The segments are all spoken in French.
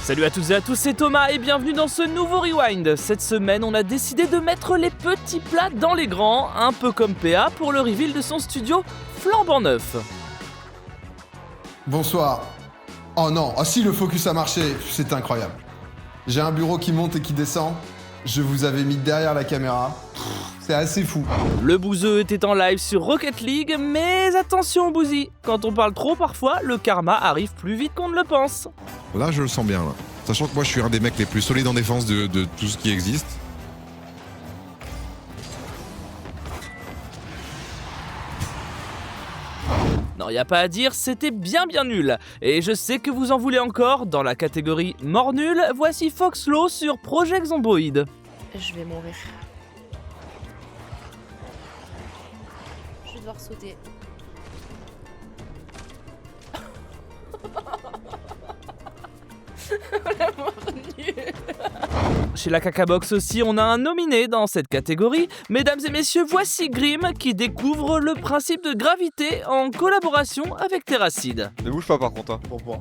Salut à toutes et à tous, c'est Thomas et bienvenue dans ce nouveau Rewind. Cette semaine, on a décidé de mettre les petits plats dans les grands, un peu comme PA pour le reveal de son studio flambant neuf. Bonsoir. Oh non, oh si le focus a marché, c'est incroyable. J'ai un bureau qui monte et qui descend. Je vous avais mis derrière la caméra. C'est assez fou. Le bouseux était en live sur Rocket League, mais attention Bouzy, quand on parle trop parfois, le karma arrive plus vite qu'on ne le pense. Là, je le sens bien, là. Sachant que moi, je suis un des mecs les plus solides en défense de tout ce qui existe. Non, y a pas à dire, c'était bien nul. Et je sais que vous en voulez encore, dans la catégorie mort nul, voici Foxlo sur Project Zomboid. Je vais mourir. Je vais devoir sauter. La mort nulle. Chez la Cacabox aussi, on a un nominé dans cette catégorie. Mesdames et messieurs, voici Grim qui découvre le principe de gravité en collaboration avec Terracid. Ne bouge pas par contre. Hein. Pourquoi?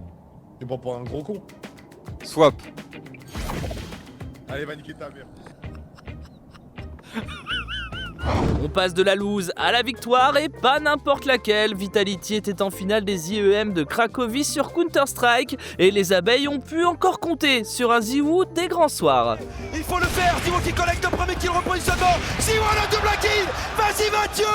T'es pas pour un gros con. Swap. Allez, va niquer ta mère. On passe de la lose à la victoire et pas n'importe laquelle. Vitality était en finale des IEM de Cracovie sur Counter-Strike et les abeilles ont pu encore compter sur un Ziwoo des grands soirs. Il faut le faire, Ziwoo qui collecte le premier kill repositionnement. Ziwoo a le double kill. Vas-y Mathieu,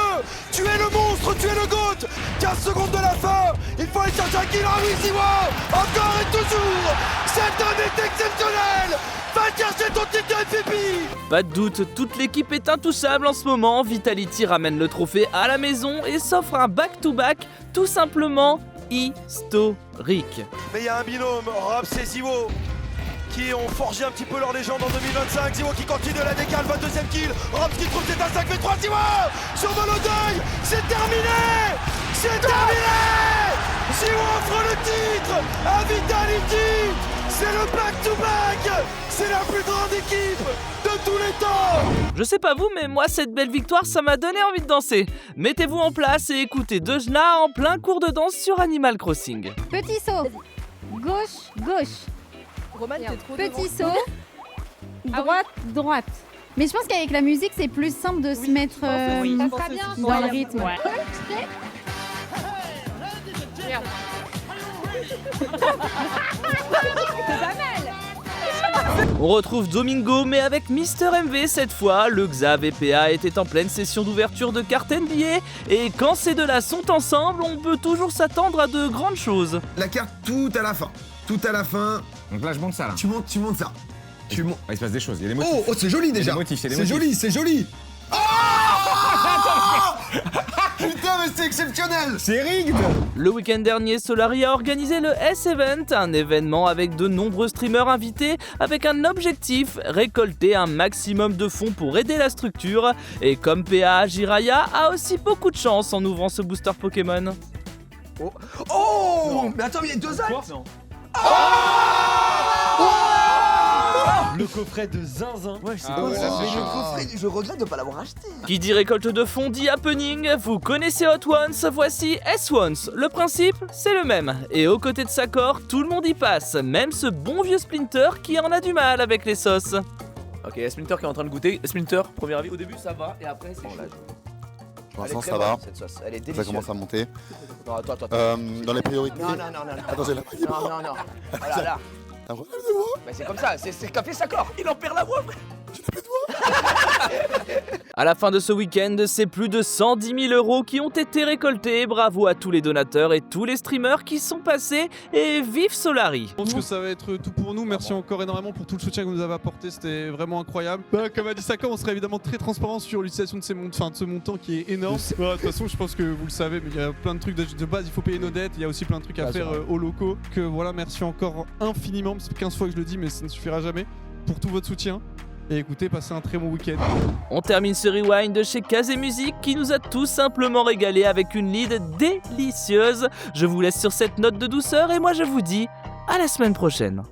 tu es le monstre, tu es le GOAT. 15 secondes de la fin, il faut aller chercher un kill. Ah oui Ziwoo, encore et toujours. Cet homme est exceptionnel. Va chercher ton titre MVP. Pas de doute, toute l'équipe est intouchable en ce moment. Vitality ramène le trophée à la maison et s'offre un back-to-back tout simplement historique. Mais il y a un binôme, Robs et Ziwoo, qui ont forgé un petit peu leur légende en 2025. Ziwoo qui continue la décale, 22ème kill. Robs qui trouve c'est un 5v3. Ziwoo sur Molodeuil, c'est terminé. C'est terminé. Ziwoo offre le titre à Vitality. C'est le back-to-back. C'est la plus grande équipe de tous les temps. Je sais pas vous, mais moi cette belle victoire ça m'a donné envie de danser. Mettez-vous en place et écoutez Dejna en plein cours de danse sur Animal Crossing. Petit saut, gauche, gauche. Roman, t'es trop Petit devant. saut, droite, droite. Mais je pense qu'avec la musique, c'est plus simple de se mettre oui. dans Ça sera bien, le rythme. ouais. Merde. On retrouve Domingo mais avec Mister MV cette fois. Le Xav et PA étaient en pleine session d'ouverture de cartes NBA et quand ces deux-là sont ensemble, on peut toujours s'attendre à de grandes choses. La carte tout à la fin. Tout à la fin. Donc là, je monte ça, là. Tu montes ça. Tu montes. Il se passe des choses, il y a des motifs. Oh, c'est joli déjà. C'est joli, c'est joli. Oh putain, mais c'est exceptionnel. C'est rigged. Le week-end dernier, Solari a organisé le S-Event, un événement avec de nombreux streamers invités, avec un objectif, récolter un maximum de fonds pour aider la structure. Et comme PA, Jiraya a aussi beaucoup de chance en ouvrant ce booster Pokémon. Oh mais attends, mais il y a deux actes. Le coffret de Zinzin. Ouais, c'est Ah ouais, là, c'est le chaud. coffret, je regrette de pas l'avoir acheté. Qui dit récolte de fonds dit happening, vous connaissez Hot Ones, voici S-Ones. Le principe, c'est le même. Et aux côtés de Sakor, tout le monde y passe, même ce bon vieux Splinter qui en a du mal avec les sauces. Ok, Splinter qui est en train de goûter. Splinter, premier avis, au début ça va, et après c'est chaud. Pour Elle est l'instant, très ça bonne, va. cette sauce, elle est Ça délicieuse. commence à monter. Non, attends. Dans les priorités. Non. Attends, j'ai la Non. Voilà, là. Un problème de voix. Bah, c'est comme ça, c'est ce qu'a fait Sakor. Il en perd la voix, frère. À la fin de ce week-end, c'est plus de 110 000 € qui ont été récoltés. Bravo à tous les donateurs et tous les streamers qui sont passés et vive Solari. Je pense que ça va être tout pour nous. Merci encore énormément pour tout le soutien que vous nous avez apporté. C'était vraiment incroyable. Comme a dit Sakor, on serait évidemment très transparent sur l'utilisation de ce montant qui est énorme. De toute façon, je pense que vous le savez, mais il y a plein de trucs de base. Il faut payer nos dettes. Il y a aussi plein de trucs à faire aux locaux. Que voilà, merci encore infiniment. C'est 15 fois que je le dis, mais ça ne suffira jamais pour tout votre soutien. Et écoutez, passez un très bon week-end. On termine ce rewind chez Kazé Music qui nous a tout simplement régalé avec une lead délicieuse. Je vous laisse sur cette note de douceur et moi je vous dis à la semaine prochaine.